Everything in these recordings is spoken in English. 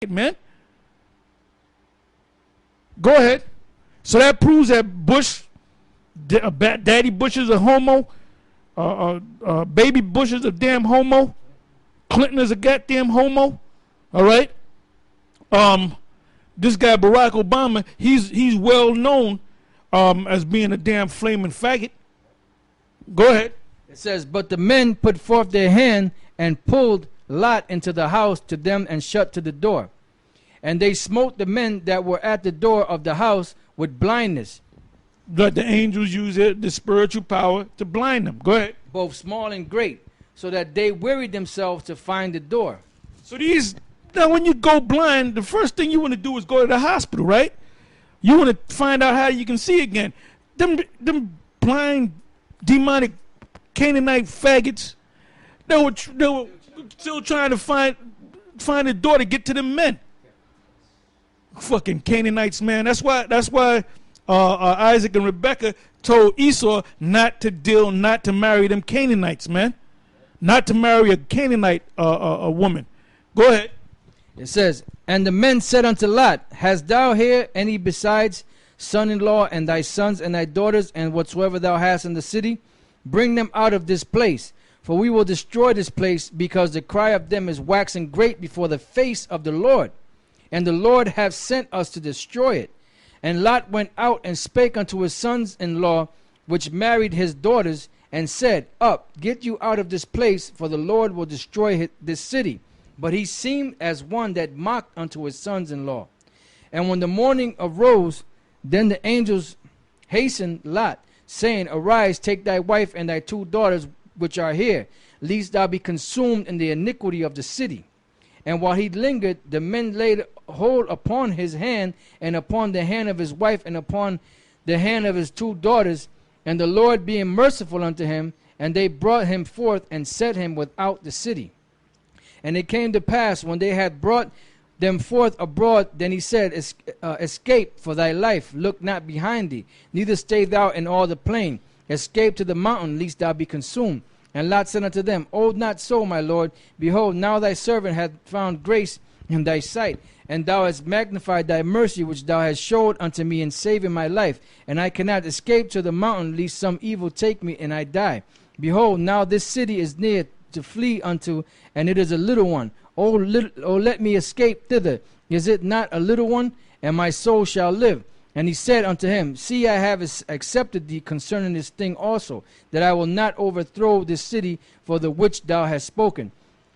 man. Go ahead. So that proves that Daddy Bush is a homo. Baby Bush is a damn homo. Clinton is a goddamn homo. All right. This guy Barack Obama, he's well known as being a damn flaming faggot. Go ahead. It says, but the men put forth their hand and pulled Lot into the house to them and shut to the door. And they smote the men that were at the door of the house with blindness. But the angels use the spiritual power to blind them. Go ahead. Both small and great, so that they wearied themselves to find the door. So now when you go blind, the first thing you want to do is go to the hospital, right? You want to find out how you can see again. Them blind, demonic, Canaanite faggots, they were still trying to find a door to get to the men. Fucking Canaanites, man. That's why Isaac and Rebekah told Esau not to marry them Canaanites, man. Not to marry a Canaanite a woman. Go ahead. It says, and the men said unto Lot, hast thou here any besides son-in-law and thy sons and thy daughters and whatsoever thou hast in the city? Bring them out of this place, for we will destroy this place, because the cry of them is waxing great before the face of the Lord. And the Lord hath sent us to destroy it. And Lot went out and spake unto his sons-in-law, which married his daughters, and said, up, get you out of this place, for the Lord will destroy this city. But he seemed as one that mocked unto his sons-in-law. And when the morning arose, then the angels hastened Lot, saying, arise, take thy wife and thy 2 daughters which are here, lest thou be consumed in the iniquity of the city. And while he lingered, the men laid hold upon his hand, and upon the hand of his wife, and upon the hand of his 2 daughters, and the Lord being merciful unto him, and they brought him forth and set him without the city. And it came to pass, when they had brought them forth abroad, then he said, escape for thy life, look not behind thee, neither stay thou in all the plain. Escape to the mountain, lest thou be consumed. And Lot said unto them, O not so, my lord. Behold, now thy servant hath found grace in thy sight, and thou hast magnified thy mercy which thou hast showed unto me in saving my life. And I cannot escape to the mountain, lest some evil take me and I die. Behold, now this city is near to flee unto, and it is a little one. O let me escape thither. Is it not a little one? And my soul shall live. And he said unto him, see, I have accepted thee concerning this thing also, that I will not overthrow this city for the which thou hast spoken.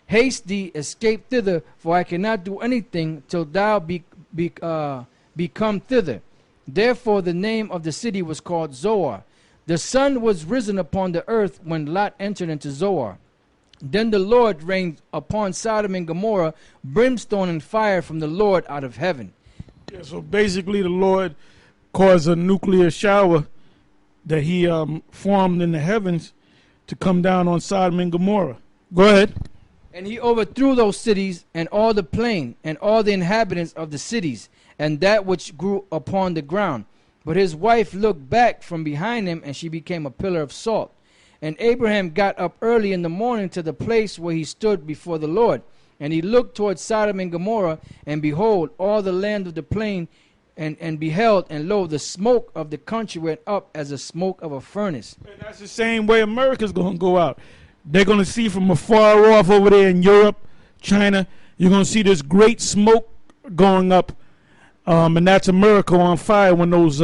Haste thee, escape thither, for I cannot do anything till thou become thither. Therefore the name of the city was called Zoar. The sun was risen upon the earth when Lot entered into Zoar. Then the Lord rained upon Sodom and Gomorrah brimstone and fire from the Lord out of heaven. Yeah, so basically the Lord caused a nuclear shower that he formed in the heavens to come down on Sodom and Gomorrah. Go ahead. And he overthrew those cities and all the plain and all the inhabitants of the cities and that which grew upon the ground. But his wife looked back from behind him, and she became a pillar of salt. And Abraham got up early in the morning to the place where he stood before the Lord. And he looked toward Sodom and Gomorrah, and behold, all the land of the plain, and beheld, and lo, the smoke of the country went up as the smoke of a furnace. And that's the same way America's going to go out. They're going to see from afar off over there in Europe, China, you're going to see this great smoke going up. And that's America on fire when those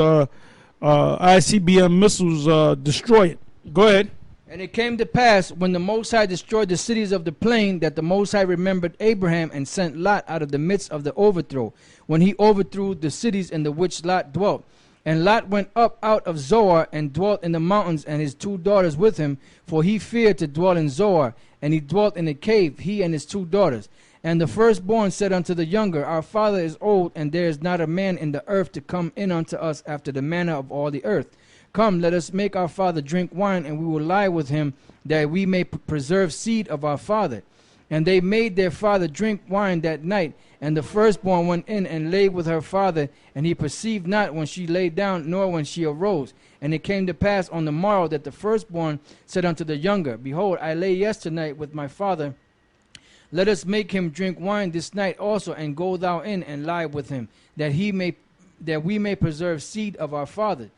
ICBM missiles destroy it. Go ahead. And it came to pass, when the Most High destroyed the cities of the plain, that the Most High remembered Abraham and sent Lot out of the midst of the overthrow, when he overthrew the cities in the which Lot dwelt. And Lot went up out of Zoar and dwelt in the mountains, and his 2 daughters with him, for he feared to dwell in Zoar. And he dwelt in a cave, he and his 2 daughters. And the firstborn said unto the younger, our father is old, and there is not a man in the earth to come in unto us after the manner of all the earth. Come, let us make our father drink wine, and we will lie with him, that we may preserve seed of our father. And they made their father drink wine that night. And the firstborn went in and lay with her father, and he perceived not when she lay down, nor when she arose. And it came to pass on the morrow that the firstborn said unto the younger, behold, I lay yesternight with my father. Let us make him drink wine this night also, and go thou in and lie with him, that we may preserve seed of our father.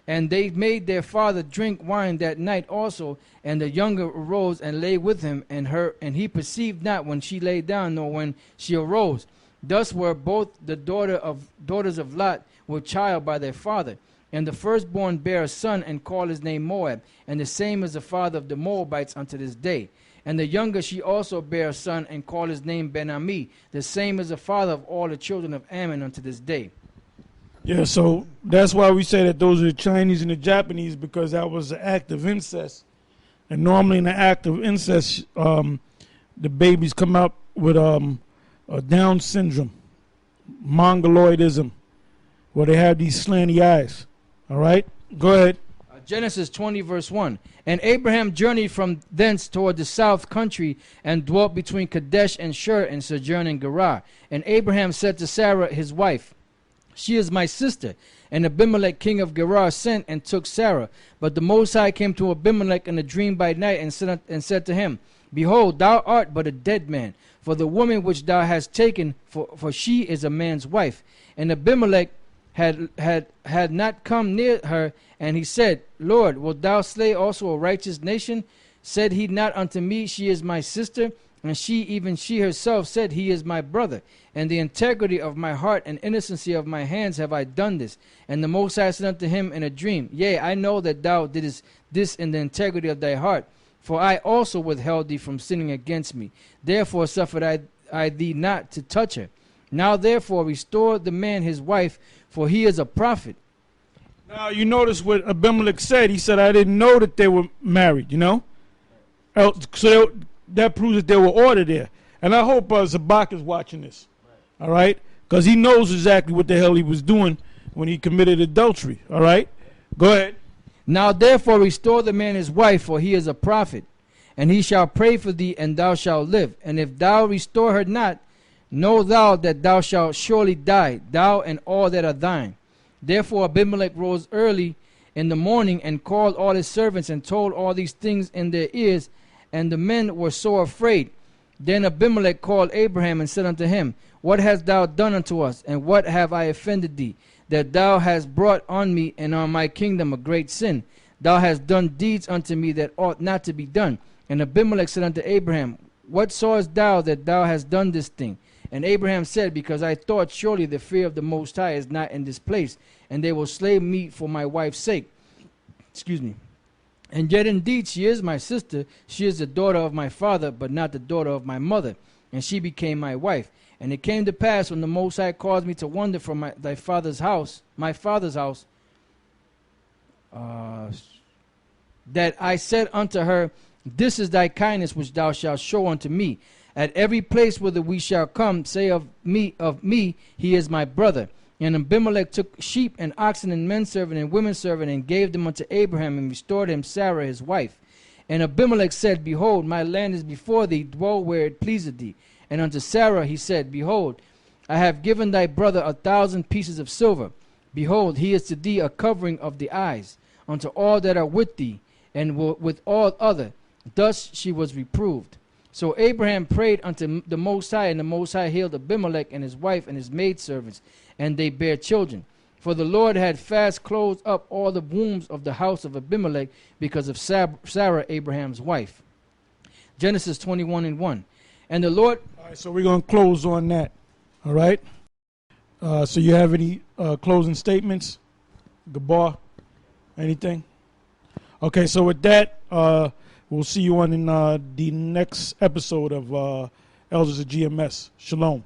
And they made their father drink wine that night also, and the younger arose and lay with him, and he perceived not when she lay down, nor when she arose. Thus were both the daughters of Lot with child by their father. And the firstborn bare a son, and called his name Moab, and the same is the father of the Moabites unto this day. And the younger she also bare a son, and called his name Ben-Ami, the same is the father of all the children of Ammon unto this day. Yeah, so that's why we say that those are the Chinese and the Japanese, because that was an act of incest. And normally in the act of incest, the babies come out with a Down syndrome, mongoloidism, where they have these slanty eyes. All right, go ahead. Genesis 20 verse 1. And Abraham journeyed from thence toward the south country, and dwelt between Kadesh and Shur, and sojourned in Gerar. And Abraham said to Sarah his wife, She is my sister. And Abimelech king of Gerar sent and took Sarah. But the Most High came to Abimelech in a dream by night, and said to him, Behold, thou art but a dead man, for the woman which thou hast taken, for she is a man's wife. And Abimelech had not come near her, and he said, Lord, wilt thou slay also a righteous nation? Said he not unto me, She is my sister? And even she herself said, He is my brother. And the integrity of my heart and innocency of my hands have I done this. And the Most High said unto him in a dream, Yea, I know that thou didst this in the integrity of thy heart, for I also withheld thee from sinning against me. Therefore suffered I thee not to touch her. Now therefore restore the man his wife, for he is a prophet. Now you notice what Abimelech said. He said, I didn't know that they were married, you know? So that proves that there were order there. And I hope Zabak is watching this, all right? Because he knows exactly what the hell he was doing when he committed adultery, all right? Go ahead. Now therefore restore the man his wife, for he is a prophet. And he shall pray for thee, and thou shalt live. And if thou restore her not, know thou that thou shalt surely die, thou and all that are thine. Therefore Abimelech rose early in the morning, and called all his servants, and told all these things in their ears, and the men were sore afraid. Then Abimelech called Abraham, and said unto him, What hast thou done unto us, and what have I offended thee, that thou hast brought on me and on my kingdom a great sin? Thou hast done deeds unto me that ought not to be done. And Abimelech said unto Abraham, What sawest thou that thou hast done this thing? And Abraham said, Because I thought, surely the fear of the Most High is not in this place, and they will slay me for my wife's sake. Excuse me. And yet indeed she is my sister. She is the daughter of my father, but not the daughter of my mother. And she became my wife. And it came to pass, when the Most High caused me to wander from my father's house, that I said unto her, This is thy kindness which thou shalt show unto me. At every place whither we shall come, say of me, he is my brother. And Abimelech took sheep and oxen and men servant and women servant, and gave them unto Abraham, and restored him Sarah his wife. And Abimelech said, Behold, my land is before thee, dwell where it pleaseth thee. And unto Sarah he said, Behold, I have given thy brother 1,000 pieces of silver. Behold, he is to thee a covering of the eyes, unto all that are with thee, and with all other. Thus she was reproved. So Abraham prayed unto the Most High, and the Most High healed Abimelech and his wife and his maidservants, and they bare children. For the Lord had fast closed up all the wombs of the house of Abimelech because of Sarah, Abraham's wife. Genesis 21:1. And the Lord... All right, so we're going to close on that, all right? So you have any closing statements? Gabar? Anything? Okay, so with that... we'll see you on in the next episode of Elders of GMS. Shalom.